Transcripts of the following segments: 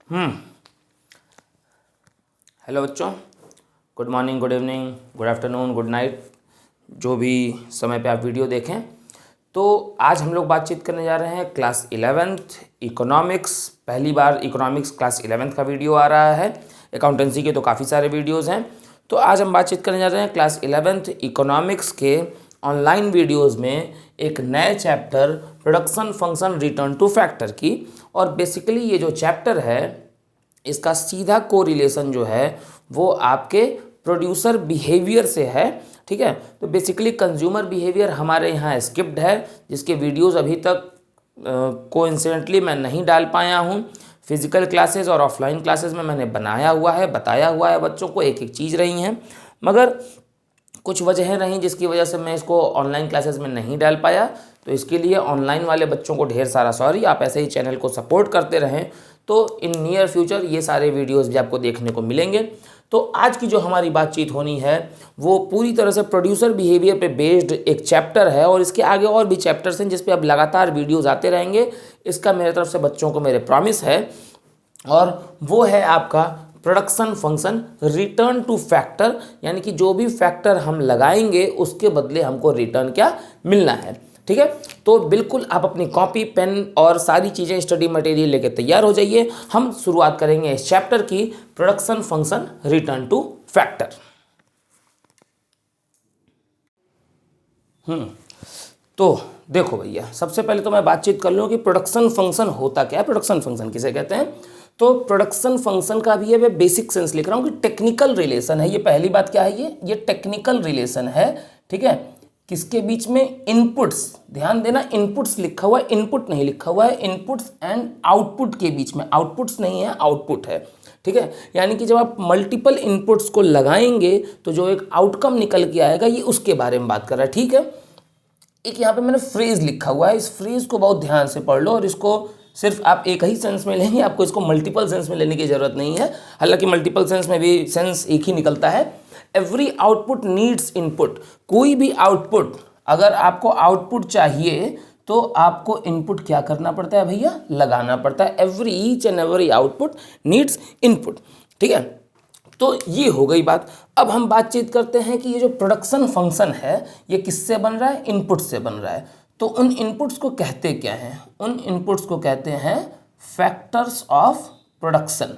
Hello बच्चों, good morning, good evening, good afternoon, good night, जो भी समय पे आप वीडियो देखें। तो आज हम लोग बातचीत करने जा रहे हैं क्लास 11th इकोनॉमिक्स। पहली बार इकोनॉमिक्स क्लास 11th का वीडियो आ रहा है। अकाउंटेंसी के तो काफ़ी सारे वीडियोज़ हैं। तो आज हम बातचीत करने जा रहे हैं क्लास 11th इकोनॉमिक्स के ऑनलाइन वीडियोज़ में एक नए chapter production function return two factor की। और बेसिकली ये जो चैप्टर है इसका सीधा कोरिलेशन जो है वो आपके प्रोड्यूसर बिहेवियर से है। ठीक है, तो बेसिकली कंज्यूमर बिहेवियर हमारे यहाँ स्किप्ड है, जिसके वीडियोस अभी तक कोइंसिडेंटली मैं नहीं डाल पाया हूँ। फिजिकल क्लासेस और ऑफलाइन क्लासेस में मैंने बनाया हुआ है, बताया हुआ है बच्चों को, एक एक चीज़ रही हैं, मगर कुछ वजह रहीं जिसकी वजह से मैं इसको ऑनलाइन क्लासेस में नहीं डाल पाया। तो इसके लिए ऑनलाइन वाले बच्चों को ढेर सारा सॉरी। आप ऐसे ही चैनल को सपोर्ट करते रहें तो इन नियर फ्यूचर ये सारे वीडियोस भी आपको देखने को मिलेंगे। तो आज की जो हमारी बातचीत होनी है वो पूरी तरह से प्रोड्यूसर बिहेवियर पे बेस्ड एक चैप्टर है, और इसके आगे और भी चैप्टर्स हैं जिस पे अब लगातार वीडियोस आते रहेंगे। इसका मेरे तरफ से बच्चों को मेरे प्रॉमिस है, और वो है आपका production function return two factor, यानी कि जो भी फैक्टर हम लगाएंगे उसके बदले हमको रिटर्न क्या मिलना है। ठीक है, तो बिल्कुल आप अपनी कॉपी पेन और सारी चीज़ें स्टडी मटेरियल लेके तैयार हो जाइए। हम शुरुआत करेंगे इस चैप्टर की, production function return two factor. तो देखो भैया, सबसे पहले तो मैं बातचीत कर लूँ कि प्रोडक्शन फंक्शन होता क्या है, प्रोडक्शन फंक्शन किसे कहते हैं। तो प्रोडक्शन फंक्शन का भी है मैं बेसिक सेंस लिख रहा हूँ कि टेक्निकल रिलेशन है। ये पहली बात क्या है, ये टेक्निकल रिलेशन है। ठीक है, किसके बीच में? इनपुट्स, ध्यान देना, इनपुट्स लिखा हुआ है, इनपुट नहीं लिखा हुआ है, इनपुट्स एंड आउटपुट के बीच में। आउटपुट्स नहीं है, आउटपुट है। ठीक है, यानी कि जब आप मल्टीपल इनपुट्स को लगाएंगे तो जो एक आउटकम निकल के आएगा, ये उसके बारे में बात कर रहा है। ठीक है, एक यहाँ पे मैंने फ्रेज लिखा हुआ है, इस फ्रेज को बहुत ध्यान से पढ़ लो, और इसको सिर्फ आप एक ही सेंस में लेंगे, आपको इसको मल्टीपल सेंस में लेने की जरूरत नहीं है। हालांकि मल्टीपल सेंस में भी सेंस एक ही निकलता है। Every output needs input. कोई भी आउटपुट, अगर आपको आउटपुट चाहिए तो आपको इनपुट क्या करना पड़ता है भैया? लगाना पड़ता है। Every each and every output needs input. ठीक है, तो ये हो गई बात। अब हम बातचीत करते हैं कि ये जो प्रोडक्शन फंक्शन है ये किससे बन रहा है? इनपुट से बन रहा है। तो उन इनपुट्स को कहते क्या हैं? उन इनपुट्स को कहते हैं फैक्टर्स ऑफ प्रोडक्शन।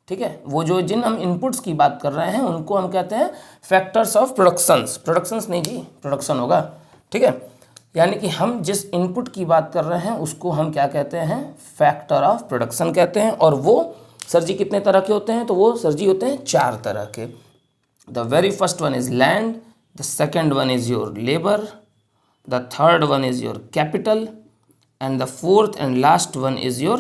ठीक है, वो जो जिन हम इनपुट्स की बात कर रहे हैं उनको हम कहते हैं फैक्टर्स ऑफ प्रोडक्शंस। प्रोडक्शंस नहीं जी, प्रोडक्शन होगा। ठीक है, यानी कि हम जिस इनपुट की बात कर रहे हैं उसको हम क्या कहते हैं? फैक्टर ऑफ प्रोडक्शन कहते हैं। और वो सर जी कितने तरह के होते हैं? तो वो सर जी होते हैं 4 तरह के। The very first one is land, the second one is your labour, the third one is your capital, and the fourth and last one is your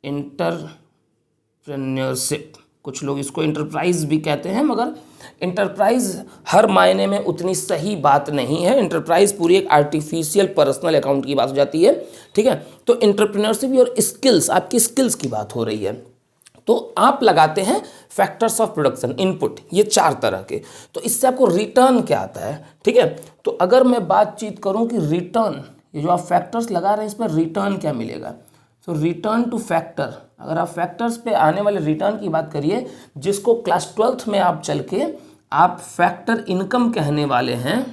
entrepreneurship। कुछ लोग इसको इंटरप्राइज भी कहते हैं, मगर इंटरप्राइज हर मायने में उतनी सही बात नहीं है। इंटरप्राइज पूरी एक आर्टिफिशियल पर्सनल अकाउंट की बात हो जाती है। ठीक है, तो इंटरप्रेन्योरशिप और स्किल्स, आपकी स्किल्स की बात हो रही है। तो आप लगाते हैं फैक्टर्स ऑफ प्रोडक्शन, इनपुट, ये 4 तरह के। तो इससे आपको रिटर्न क्या आता है? ठीक है, तो अगर मैं बातचीत करूं कि रिटर्न, ये जो आप फैक्टर्स लगा रहे हैं इस पर रिटर्न क्या मिलेगा, तो रिटर्न टू फैक्टर, अगर आप फैक्टर्स पे आने वाले रिटर्न की बात करिए, जिसको क्लास 12th में आप चल के आप फैक्टर इनकम कहने वाले हैं,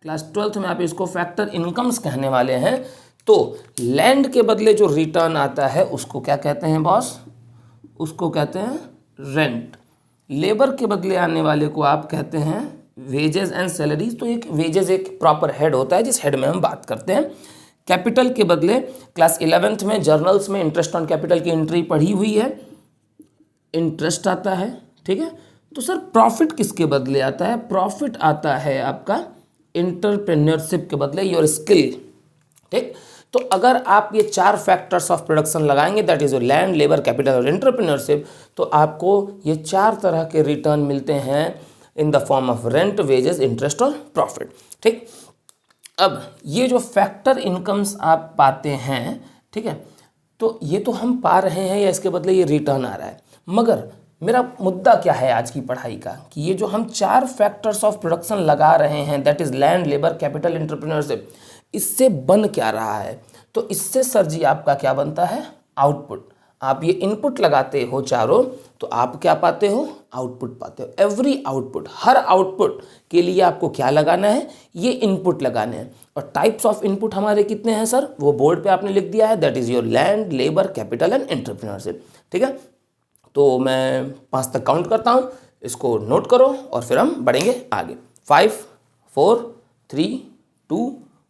क्लास 12th में आप इसको फैक्टर इनकम्स कहने वाले हैं। तो लैंड के बदले जो रिटर्न आता है उसको क्या कहते हैं बॉस? उसको कहते हैं रेंट। लेबर के बदले आने वाले को आप कहते हैं वेजेस एंड सैलरीज। तो एक वेजेस एक प्रॉपर हेड होता है जिस हेड में हम बात करते हैं। कैपिटल के बदले क्लास 11th में जर्नल्स में इंटरेस्ट ऑन कैपिटल की एंट्री पढ़ी हुई है, इंटरेस्ट आता है। ठीक है, तो सर प्रॉफिट किसके बदले आता है? प्रॉफिट आता है आपका एंटरप्रेन्योरशिप के बदले, योर स्किल। ठीक, तो अगर आप ये 4 फैक्टर्स ऑफ प्रोडक्शन लगाएंगे, that is land, labour, capital और एंटरप्रेन्योरशिप, तो आपको ये 4 तरह के रिटर्न मिलते हैं in the form of rent, wages, interest और प्रॉफिट। ठीक, अब ये जो फैक्टर इनकम्स आप पाते हैं, ठीक है, तो ये तो हम पा रहे हैं या इसके बदले ये रिटर्न आ रहा है। मगर मेरा मुद्दा क्या है आज की पढ़ाई का, कि ये जो हम 4 फैक्टर्स ऑफ प्रोडक्शन लगा रहे हैं, that is land, labour, capital, entrepreneurship, इससे बन क्या रहा है? तो इससे सर जी आपका क्या बनता है? आउटपुट। आप ये इनपुट लगाते हो चारों, तो आप क्या पाते हो, आउटपुट पाते हो। एवरी आउटपुट, हर आउटपुट के लिए आपको क्या लगाना है, ये इनपुट लगाने हैं। और टाइप्स ऑफ इनपुट हमारे कितने हैं सर, वो बोर्ड पे आपने लिख दिया है, that is your land, labour, capital and entrepreneurship. ठीक है, तो मैं 5 तक काउंट करता हूँ, इसको नोट करो और फिर हम बढ़ेंगे आगे। 5 4 3 2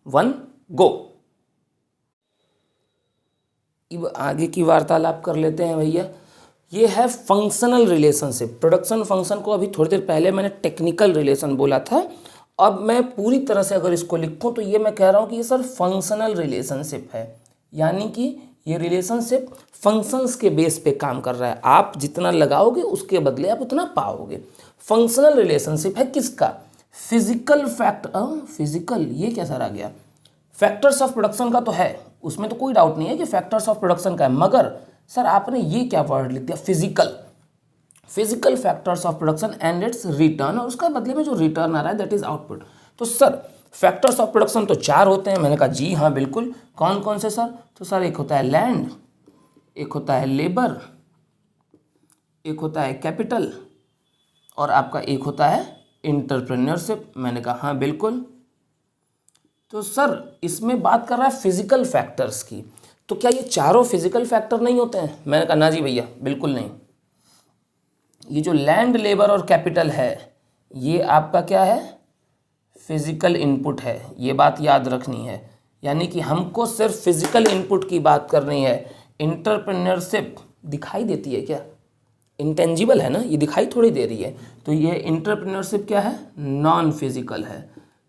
1 गो। अब आगे की वार्तालाप कर लेते हैं भैया। ये है फंक्शनल रिलेशनशिप। प्रोडक्शन फंक्शन को अभी थोड़ी देर पहले मैंने टेक्निकल रिलेशन बोला था, अब मैं पूरी तरह से अगर इसको लिखूं तो ये मैं कह रहा हूँ कि ये सर फंक्शनल रिलेशनशिप है, यानी कि ये रिलेशनशिप फंक्शंस के बेस पे काम कर रहा है। आप जितना लगाओगे उसके बदले आप उतना पाओगे। फंक्शनल रिलेशनशिप है किसका, फिजिकल फिजिकल, ये क्या सर आ गया, फैक्टर्स ऑफ प्रोडक्शन का तो है, उसमें तो कोई डाउट नहीं है कि फैक्टर्स ऑफ प्रोडक्शन का है, मगर सर आपने ये क्या वर्ड लिख दिया, physical. Physical factors of production and it's return, और उसका बदले में जो रिटर्न आ रहा है दैट इज आउटपुट। तो सर फैक्टर्स ऑफ प्रोडक्शन तो 4 होते हैं, मैंने कहा जी हाँ बिल्कुल। कौन कौन से सर, तो सर एक होता है लैंड, एक होता है लेबर, एक होता है कैपिटल, और आपका एक होता है एंटरप्रेन्योरशिप। मैंने कहा हाँ बिल्कुल। तो सर इसमें बात कर रहा है फिजिकल फैक्टर्स की, तो क्या ये चारों फिजिकल फैक्टर नहीं होते हैं? मैंने कहा ना जी भैया बिल्कुल नहीं। ये जो लैंड, लेबर और कैपिटल है ये आपका क्या है, फिजिकल इनपुट है, ये बात याद रखनी है। यानी कि हमको सिर्फ फिजिकल इनपुट की बात करनी है। एंटरप्रेन्योरशिप दिखाई देती है क्या, इंटेंजिबल है ना, ये दिखाई थोड़ी दे रही है। तो ये एंटरप्रेन्योरशिप क्या है, नॉन फिजिकल है।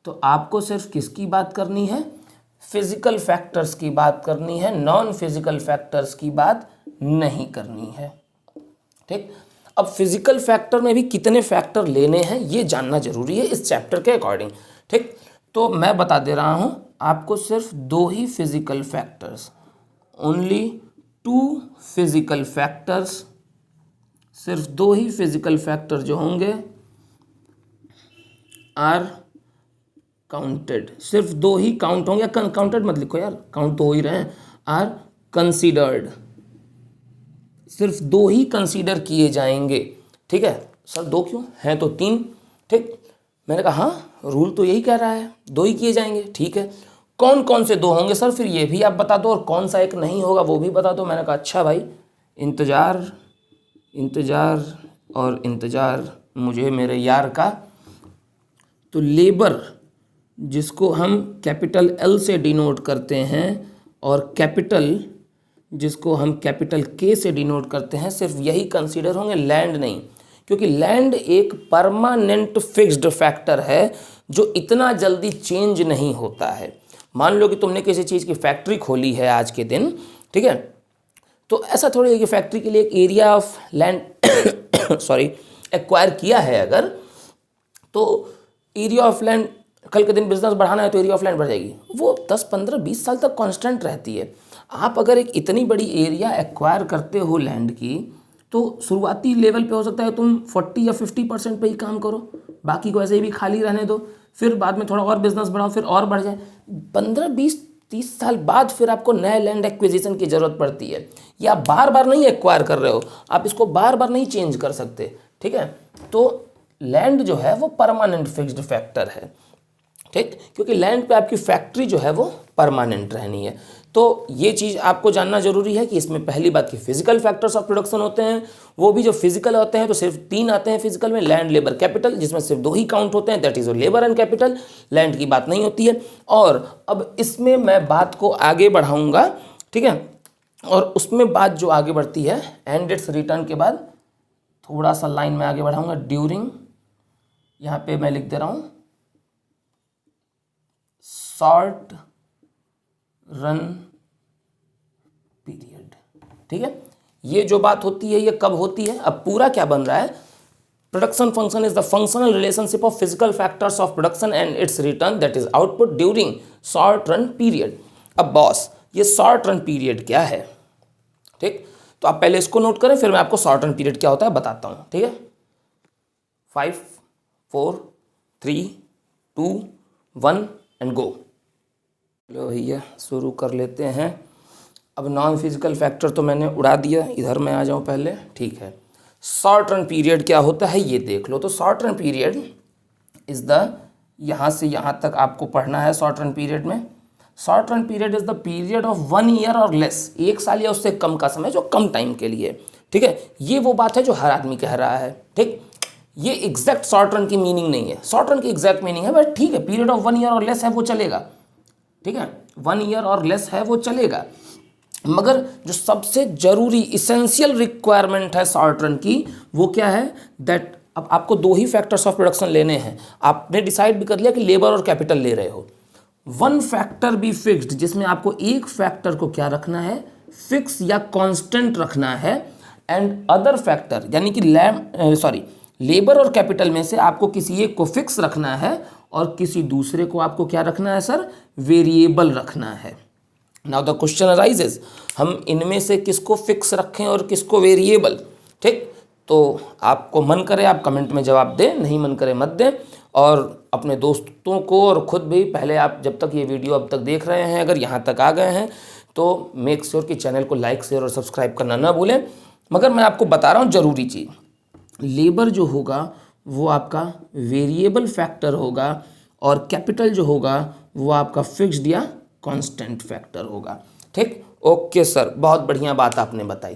तो आपको सिर्फ किसकी बात करनी है, फिजिकल फैक्टर्स की बात करनी है, नॉन फिजिकल फैक्टर्स की बात नहीं करनी है। ठीक, अब फिजिकल फैक्टर में भी कितने फैक्टर लेने हैं ये जानना जरूरी है इस चैप्टर के अकॉर्डिंग। ठीक, तो मैं बता दे रहा हूं आपको सिर्फ 2 ही physical factors, only 2 physical factors, सिर्फ 2 ही फिजिकल फैक्टर जो होंगे आर काउंटेड, सिर्फ 2 ही काउंट होंगे। काउंटेड मत लिखो यार, काउंट तो हो ही रहे हैं, आर कंसीडर्ड, सिर्फ 2 ही कंसीडर किए जाएंगे। ठीक है सर, 2 क्यों हैं तो 3। ठीक, मैंने कहा हाँ रूल तो यही कह रहा है 2 ही किए जाएंगे। ठीक है, कौन कौन से 2 होंगे सर, फिर ये भी आप बता दो, और कौन सा एक नहीं होगा वो भी बता दो। मैंने कहा अच्छा भाई, इंतज़ार इंतज़ार और इंतज़ार मुझे मेरे यार का। तो लेबर जिसको हम कैपिटल एल से डिनोट करते हैं, और कैपिटल जिसको हम कैपिटल के से डिनोट करते हैं, सिर्फ यही कंसीडर होंगे, लैंड नहीं। क्योंकि लैंड एक परमानेंट फिक्स्ड फैक्टर है जो इतना जल्दी चेंज नहीं होता है। मान लो कि तुमने किसी चीज़ की फैक्ट्री खोली है आज के दिन, ठीक है, तो ऐसा थोड़ी है कि फैक्ट्री के लिए एक area of land sorry acquire किया है अगर, तो एरिया ऑफ लैंड कल के दिन बिजनेस बढ़ाना है तो एरिया ऑफ लैंड बढ़ जाएगी, वो 10 15 20 साल तक कांस्टेंट रहती है। आप अगर एक इतनी बड़ी एरिया एक्वायर करते हो लैंड की, तो शुरुआती लेवल पे हो सकता है तुम 40 या 50% पे ही काम करो, बाकी को ऐसे ही भी खाली रहने दो, फिर बाद में थोड़ा और बिजनेस बढ़ाओ, फिर और बढ़ जाए। 15 20 30 साल बाद फिर आपको नए लैंड एक्विजिशन की ज़रूरत पड़ती है। या आप बार बार नहीं एक्वायर कर रहे हो, आप इसको बार बार नहीं चेंज कर सकते। ठीक है, तो लैंड जो है वो परमानेंट फिक्स्ड फैक्टर है। ठीक, क्योंकि लैंड पे आपकी फैक्ट्री जो है वो परमानेंट रहनी है। तो ये चीज़ आपको जानना जरूरी है कि इसमें पहली बात की फिजिकल फैक्टर्स ऑफ प्रोडक्शन होते हैं, वो भी जो फिजिकल होते हैं तो सिर्फ 3 आते हैं फिजिकल में, लैंड, लेबर, कैपिटल, जिसमें सिर्फ 2 ही काउंट होते हैं, that is labour and capital. Land की बात नहीं होती है। और अब इसमें मैं बात को आगे बढ़ाऊंगा, ठीक है, और उसमें बात जो आगे बढ़ती है एंड इट्स रिटर्न के बाद थोड़ा सा लाइन में आगे बढ़ाऊंगा, ड्यूरिंग, यहाँ पे मैं लिख दे रहा हूँ शॉर्ट रन पीरियड। ठीक है, ये जो बात होती है ये कब होती है, अब पूरा क्या बन रहा है, production function is the functional relationship of physical factors of production and it's return that is output during short run period. अब बॉस ये शॉर्ट रन पीरियड क्या है, ठीक, तो आप पहले इसको नोट करें, फिर मैं आपको शॉर्ट रन पीरियड क्या होता है बताता हूं। ठीक है, 5 4 3 2 1 एंड गो। लो भैया शुरू कर लेते हैं। अब नॉन फिजिकल फैक्टर तो मैंने उड़ा दिया, इधर मैं आ जाऊँ पहले, ठीक है। शॉर्ट रन पीरियड क्या होता है ये देख लो। तो short run period is the, यहाँ से यहाँ तक आपको पढ़ना है शॉर्ट रन पीरियड में। Short run period is the period of 1 year और लेस, 1 साल या उससे कम का समय जो कम टाइम के लिए, ठीक है। ये वो बात है जो हर आदमी कह रहा है, ठीक। ये एग्जैक्ट शॉर्ट रन की मीनिंग नहीं है, शॉर्ट रन की एग्जैक्ट मीनिंग है, बट ठीक है, पीरियड ऑफ 1 ईयर और लेस है वो चलेगा, ठीक है, 1 ईयर और लेस है वो चलेगा। मगर जो सबसे जरूरी इसेंशियल रिक्वायरमेंट है शॉर्ट रन की, वो क्या है, दैट अब आपको 2 ही फैक्टर्स ऑफ प्रोडक्शन लेने हैं। आपने डिसाइड भी कर लिया कि लेबर और कैपिटल ले रहे हो। 1 फैक्टर बी फिक्स्ड, जिसमें आपको एक फैक्टर को क्या रखना है, फिक्स या कांस्टेंट रखना है, एंड अदर फैक्टर यानी कि लेबर और कैपिटल में से आपको किसी एक को फिक्स रखना है और किसी दूसरे को आपको क्या रखना है सर, वेरिएबल रखना है। नाउ द क्वेश्चन अराइजेज, हम इनमें से किसको फिक्स रखें और किसको वेरिएबल, ठीक। तो आपको मन करे आप कमेंट में जवाब दें, नहीं मन करे मत दें, और अपने दोस्तों को और ख़ुद भी, पहले आप जब तक ये वीडियो अब तक देख रहे हैं, अगर यहाँ तक आ गए हैं तो मेक श्योर कि चैनल को लाइक शेयर और सब्सक्राइब करना ना भूलें। मगर मैं आपको बता रहा हूँ ज़रूरी चीज़, लेबर जो होगा वो आपका वेरिएबल फैक्टर होगा और कैपिटल जो होगा वो आपका फिक्स्ड या कांस्टेंट फैक्टर होगा, ठीक। ओके सर, बहुत बढ़िया बात आपने बताई।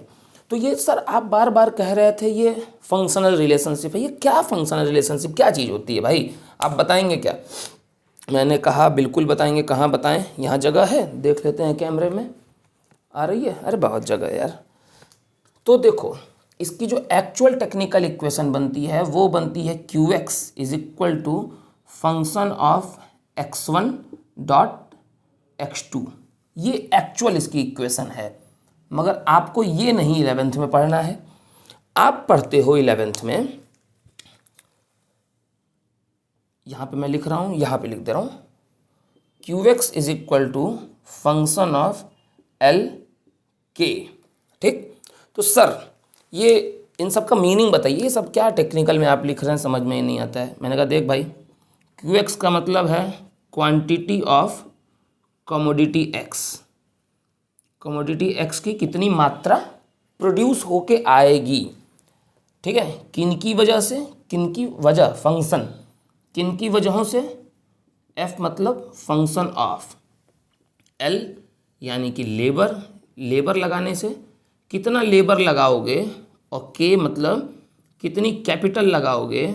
तो ये सर आप बार बार कह रहे थे ये फंक्शनल रिलेशनशिप है, ये क्या फंक्शनल रिलेशनशिप क्या चीज़ होती है भाई, आप बताएंगे क्या? मैंने कहा बिल्कुल बताएंगे, कहाँ बताएं, यहाँ जगह है, देख लेते हैं कैमरे में आ रही है, अरे बहुत जगह है यार। तो देखो इसकी जो एक्चुअल टेक्निकल इक्वेशन बनती है वो बनती है QX is equal to function of x1 dot x2, ये एक्चुअल इसकी इक्वेशन है। मगर आपको ये नहीं 11th में पढ़ना है, आप पढ़ते हो 11th में, यहाँ पे मैं लिख रहा हूँ, यहाँ पे लिख दे रहा हूँ, QX is equal to function of LK, ठीक। तो सर ये इन सब का मीनिंग बताइए, ये सब क्या टेक्निकल में आप लिख रहे हैं, समझ में ही नहीं आता है। मैंने कहा देख भाई, QX का मतलब है quantity of commodity X, commodity X की कितनी मात्रा प्रोड्यूस होके आएगी, ठीक है, किन की वजह से, किन की वजह, फंक्शन, किन की वजहों से, F मतलब फंक्शन ऑफ, L यानी कि लेबर, लेबर लगाने से कितना लेबर लगाओगे, और K मतलब कितनी कैपिटल लगाओगे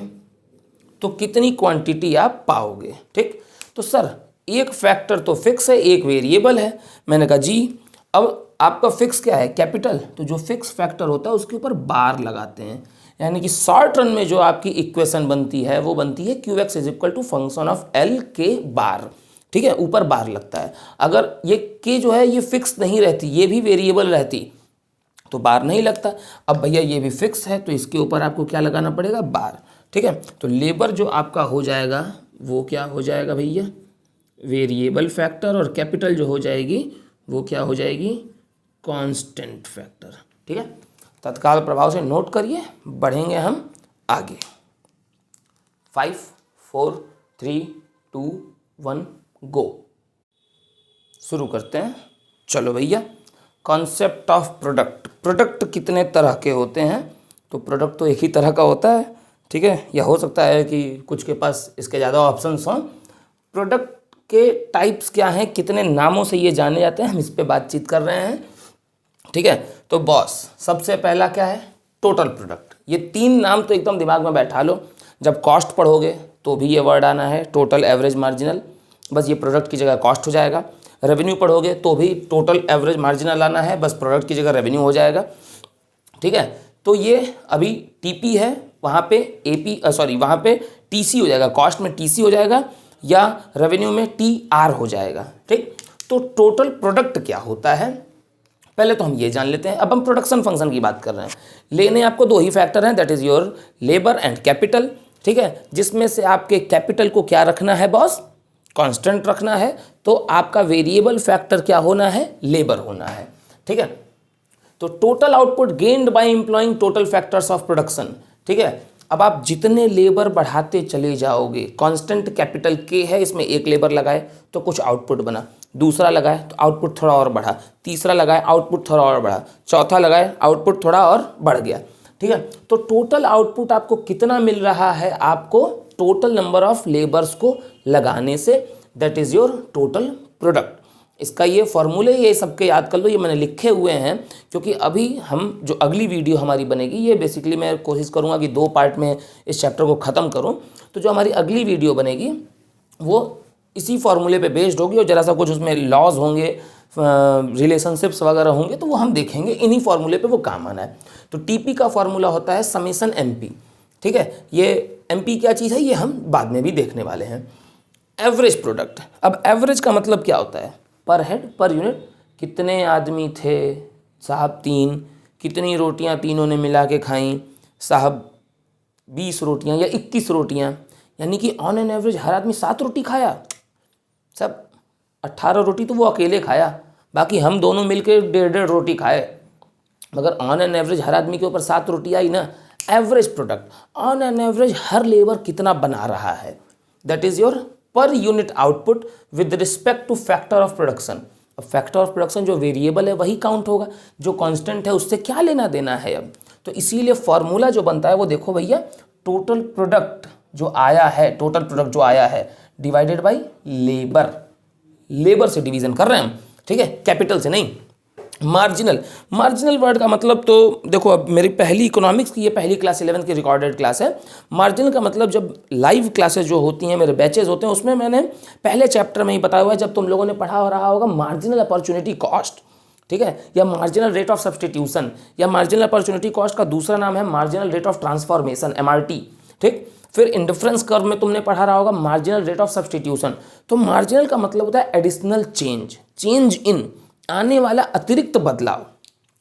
तो कितनी क्वांटिटी आप पाओगे, ठीक। तो सर एक फैक्टर तो फिक्स है, एक वेरिएबल है। मैंने कहा जी अब आपका फिक्स क्या है, कैपिटल, तो जो फिक्स फैक्टर होता है उसके ऊपर बार लगाते हैं, यानी कि शॉर्ट रन में जो आपकी इक्वेशन बनती है वो बनती है QX is equal to function of LK bar, ठीक है, ऊपर बार लगता है। अगर ये K जो है ये फिक्स नहीं रहती, ये भी वेरिएबल रहती तो बार नहीं लगता। अब भैया ये भी फिक्स है तो इसके ऊपर आपको क्या लगाना पड़ेगा, बार, ठीक है। तो लेबर जो आपका हो जाएगा वो क्या हो जाएगा भैया, वेरिएबल फैक्टर, और कैपिटल जो हो जाएगी वो क्या हो जाएगी, कांस्टेंट फैक्टर, ठीक है। तत्काल प्रभाव से नोट करिए, बढ़ेंगे हम आगे। 5 4 3 2 1 गो, शुरू करते हैं। चलो भैया, कॉन्सेप्ट ऑफ प्रोडक्ट, प्रोडक्ट कितने तरह के होते हैं, तो प्रोडक्ट तो एक ही तरह का होता है, ठीक है, या हो सकता है कि कुछ के पास इसके ज़्यादा ऑप्शंस हों। प्रोडक्ट के टाइप्स क्या हैं, कितने नामों से ये जाने जाते हैं, हम इस पे बातचीत कर रहे हैं, ठीक है। तो बॉस सबसे पहला क्या है, टोटल प्रोडक्ट। ये 3 नाम तो एकदम दिमाग में बैठा लो, जब कॉस्ट पढ़ोगे तो भी ये वर्ड आना है, टोटल, एवरेज, मार्जिनल, बस ये प्रोडक्ट की जगह कॉस्ट हो जाएगा। रेवेन्यू पढ़ोगे तो भी टोटल, एवरेज, मार्जिनल आना है, बस प्रोडक्ट की जगह रेवेन्यू हो जाएगा, ठीक है। तो ये अभी TP है, वहाँ पे वहाँ पे TC हो जाएगा, कॉस्ट में TC हो जाएगा, या रेवेन्यू में TR हो जाएगा, ठीक। तो टोटल प्रोडक्ट क्या होता है पहले तो हम ये जान लेते हैं। अब हम प्रोडक्शन फंक्शन की बात कर रहे हैं, लेने आपको 2 ही फैक्टर हैं, that is your labour and capital, ठीक है। जिसमें से आपके कैपिटल को क्या रखना है बॉस, कांस्टेंट रखना है, तो आपका वेरिएबल फैक्टर क्या होना है, लेबर होना है, ठीक है। तो total output gained by employing total factors of production, ठीक है। अब आप जितने लेबर बढ़ाते चले जाओगे, कांस्टेंट कैपिटल K है, इसमें 1 लेबर लगाए तो कुछ आउटपुट बना, दूसरा लगाए तो आउटपुट थोड़ा और बढ़ा, तीसरा लगाए आउटपुट थोड़ा और बढ़ा, चौथा लगाए आउटपुट थोड़ा और बढ़ गया। ठीक है, तो टोटल आउटपुट आपको कितना मिल रहा है, आपको टोटल नंबर ऑफ लेबर्स को लगाने से, that is your total product. इसका ये फॉर्मूले ये सबके याद कर लो, ये मैंने लिखे हुए हैं क्योंकि अभी हम जो अगली वीडियो हमारी बनेगी, ये बेसिकली मैं कोशिश करूँगा कि 2 पार्ट में इस चैप्टर को ख़त्म करूँ। तो जो हमारी अगली वीडियो बनेगी वो इसी फॉर्मूले पे बेस्ड होगी और ज़रा सा कुछ उसमें लॉज होंगे, रिलेशनशिप्स वगैरह होंगे, तो वो हम देखेंगे, इन्हीं फॉर्मूले पे वो काम आना है। तो टीपी का फॉर्मूला होता है समेशन एमपी। ठीक है, ये एमपी क्या चीज़ है ये हम बाद में भी देखने वाले हैं। एवरेज प्रोडक्ट, अब एवरेज का मतलब क्या होता है, पर हेड पर यूनिट। कितने आदमी थे साहब 3, कितनी रोटियां तीनों ने मिला के खाई साहब 20 रोटियां या 21 रोटियां, यानी कि ऑन एन एवरेज हर आदमी 7 रोटी खाया, सब 18 रोटी तो वो अकेले खाया, बाकी हम दोनों मिलके 1.5 रोटी खाए, मगर ऑन एन एवरेज हर आदमी के ऊपर 7 रोटी आई ना। Average product, on an average her labour कितना बना रहा है, that is your per unit output with respect two factor of production. अब फैक्टर ऑफ प्रोडक्शन जो वेरिएबल है वही काउंट होगा, जो कांस्टेंट है उससे क्या लेना देना है अब। तो इसीलिए फॉर्मूला जो बनता है वो देखो भैया, टोटल प्रोडक्ट जो आया है, टोटल प्रोडक्ट जो आया है डिवाइडेड बाई लेबर, लेबर से डिवीजन कर रहे हैं हम। ठीक है, कैपिटल से नहीं। मार्जिनल, मार्जिनल वर्ड का मतलब तो देखो, अब मेरी पहली इकोनॉमिक्स की ये पहली क्लास 11 की रिकॉर्डेड क्लास है। मार्जिनल का मतलब जब लाइव क्लासेस जो होती हैं, मेरे बैचेज होते हैं, उसमें मैंने पहले चैप्टर में ही बताया हुआ है, जब तुम लोगों ने पढ़ा हो रहा होगा मार्जिनल अपॉर्चुनिटी कॉस्ट, ठीक है, या मार्जिनल रेट ऑफ सब्सटीट्यूशन, या मार्जिनल अपॉर्चुनिटी कॉस्ट का दूसरा नाम है marginal rate of transformation, MRT। ठीक, फिर इंडिफरेंस कर्व में तुमने पढ़ा रहा होगा मार्जिनल रेट ऑफ सब्सटीट्यूशन। तो मार्जिनल का मतलब होता है एडिशनल चेंज, चेंज इन, आने वाला अतिरिक्त बदलाव,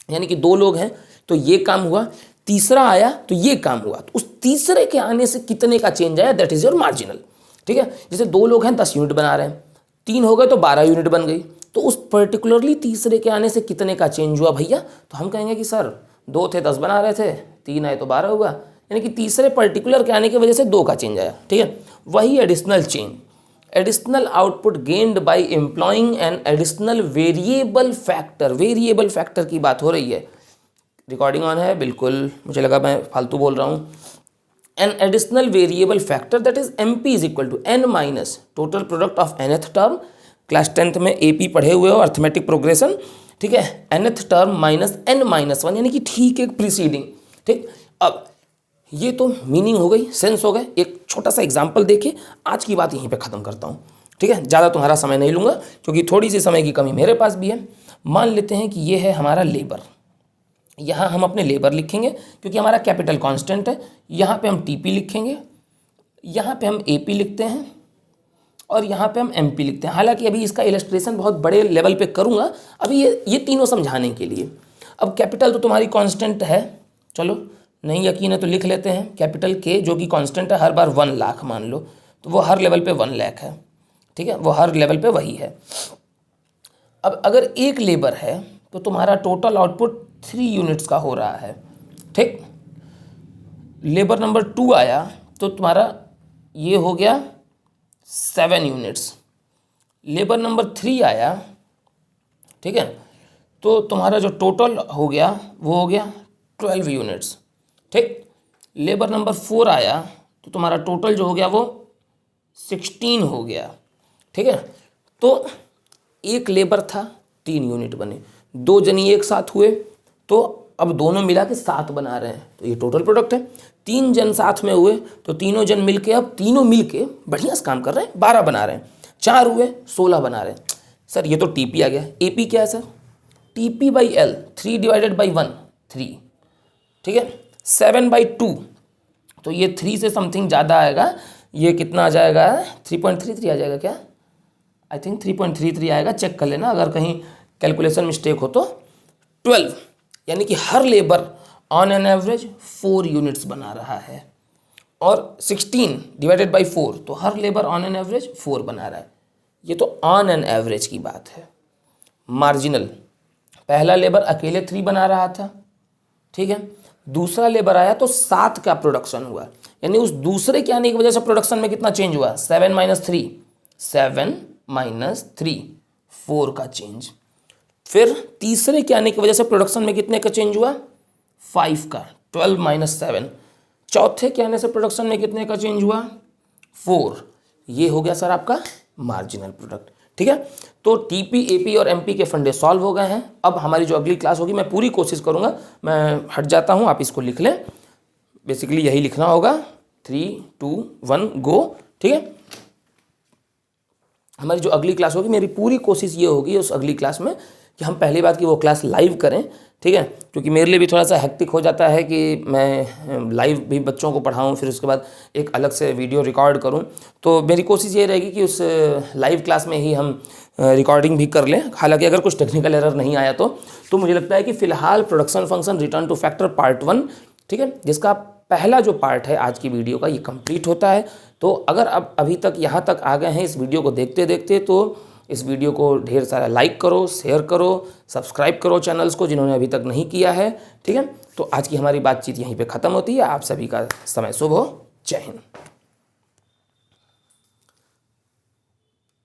यानी कि 2 लोग हैं तो ये काम हुआ, तीसरा आया तो ये काम हुआ, तो उस तीसरे के आने से कितने का चेंज आया, दैट इज योर मार्जिनल। ठीक है, जैसे 2 लोग हैं 10 यूनिट बना रहे हैं, 3 हो गए तो 12 यूनिट बन गई, तो उस पर्टिकुलरली तीसरे के आने से कितने का चेंज हुआ भैया, तो हम कहेंगे कि सर 2 थे 10 बना रहे थे, 3 आए तो 12 हुआ, यानी कि तीसरे पर्टिकुलर के आने की वजह से 2 का चेंज आया। ठीक है, वही additional change, additional output gained by employing N additional variable factor, variable factor की बात हो रही है, रिकॉर्डिंग ऑन है बिल्कुल, मुझे लगा मैं फालतू बोल रहा हूँ। An additional variable factor that is MP is equal to n minus total product of nth term, class 10th में AP पढ़े हुए हो, अर्थमेटिक प्रोग्रेशन। ठीक है, nth टर्म माइनस n-1, यानी कि ठीक है प्रीसीडिंग। ठीक, अब ये तो मीनिंग हो गई, सेंस हो गए। एक छोटा सा एग्जांपल देके आज की बात यहीं पे ख़त्म करता हूँ। ठीक है, ज़्यादा तुम्हारा समय नहीं लूँगा क्योंकि थोड़ी सी समय की कमी मेरे पास भी है। मान लेते हैं कि ये है हमारा लेबर, यहाँ हम अपने लेबर लिखेंगे क्योंकि हमारा कैपिटल कांस्टेंट है, यहाँ पे हम TP लिखेंगे, यहाँ पे हम AP लिखते हैं और यहाँ पे हम MP लिखते हैं। हालांकि अभी इसका इलस्ट्रेशन बहुत बड़े लेवल पे करूँगा, अभी ये तीनों समझाने के लिए। अब कैपिटल तो तुम्हारी कांस्टेंट है, चलो नहीं यकीन है तो लिख लेते हैं, कैपिटल K जो कि कांस्टेंट है, हर बार 1 लाख मान लो, तो वो हर लेवल पे 1 लाख है। ठीक है, वो हर लेवल पे वही है। अब अगर एक लेबर है तो तुम्हारा टोटल आउटपुट 3 यूनिट्स का हो रहा है। ठीक, लेबर नंबर 2 आया तो तुम्हारा ये हो गया 7 यूनिट्स, लेबर नंबर 3 आया, ठीक है, तो तुम्हारा जो टोटल हो गया वो हो गया 12 यूनिट्स। ठीक, लेबर नंबर 4 आया तो तुम्हारा टोटल जो हो गया वो 16 हो गया। ठीक है, तो एक लेबर था 3 यूनिट बने, 2 जनी एक साथ हुए तो अब दोनों मिला के 7 बना रहे हैं, तो ये टोटल प्रोडक्ट है। 3 जन साथ में हुए तो तीनों जन मिलके, अब तीनों मिलके बढ़िया से काम कर रहे हैं, 12 बना रहे हैं। 4 हुए 16 बना रहे हैं। सर ये तो TP आ गया, AP क्या है सर, TP/L, 3 डिवाइडेड बाई 1 3। ठीक है, 7/2, तो ये 3 से समथिंग ज़्यादा आएगा, ये कितना आ जाएगा 3.33 आ जाएगा क्या, आई थिंक 3.33 आएगा, चेक कर लेना अगर कहीं कैलकुलेशन मिस्टेक हो तो। 12, यानी कि हर labour on an average 4 units बना रहा है, और 16 डिवाइडेड बाई 4, तो हर लेबर ऑन एन एवरेज 4 बना रहा है। ये तो ऑन एन एवरेज की बात है। मार्जिनल, पहला लेबर अकेले 3 बना रहा था, ठीक है, दूसरा लेबर आया तो 7 का प्रोडक्शन हुआ, यानी उस दूसरे के आने की वजह से प्रोडक्शन में कितना चेंज हुआ, 7 - 3, 7 - 3, 4 का चेंज। फिर तीसरे के आने की वजह से प्रोडक्शन में कितने का चेंज हुआ, 5 का, 12 माइनस 7। चौथे के आने से प्रोडक्शन में कितने का चेंज हुआ, 4। ये हो गया सर आपका मार्जिनल प्रोडक्ट। ठीक है, तो टीपी, एपी और एमपी के फंडे सॉल्व हो गए हैं। अब हमारी जो अगली क्लास होगी, मैं पूरी कोशिश करूंगा, मैं हट जाता हूं, आप इसको लिख लें, बेसिकली यही लिखना होगा, 3 2 1 गो। ठीक है, हमारी जो अगली क्लास होगी, मेरी पूरी कोशिश ये होगी उस अगली क्लास में कि हम पहली बात की वो क्लास लाइव करें। ठीक है, क्योंकि मेरे लिए भी थोड़ा सा हेक्टिक हो जाता है कि मैं लाइव भी बच्चों को पढ़ाऊं, फिर उसके बाद एक अलग से वीडियो रिकॉर्ड करूं। तो मेरी कोशिश ये रहेगी कि उस लाइव क्लास में ही हम रिकॉर्डिंग भी कर लें। हालांकि अगर कुछ टेक्निकल एरर नहीं आया तो मुझे लगता है कि फ़िलहाल production function return two factor part 1, ठीक है, जिसका पहला जो पार्ट है आज की वीडियो का, ये कंप्लीट होता है। तो अगर आप अभी तक यहाँ तक आ गए हैं इस वीडियो को देखते देखते, तो इस वीडियो को ढेर सारा लाइक करो, शेयर करो, सब्सक्राइब करो चैनल्स को जिन्होंने अभी तक नहीं किया है। ठीक है, तो आज की हमारी बातचीत यहीं पे ख़त्म होती है। आप सभी का समय शुभ हो। जय हिंद।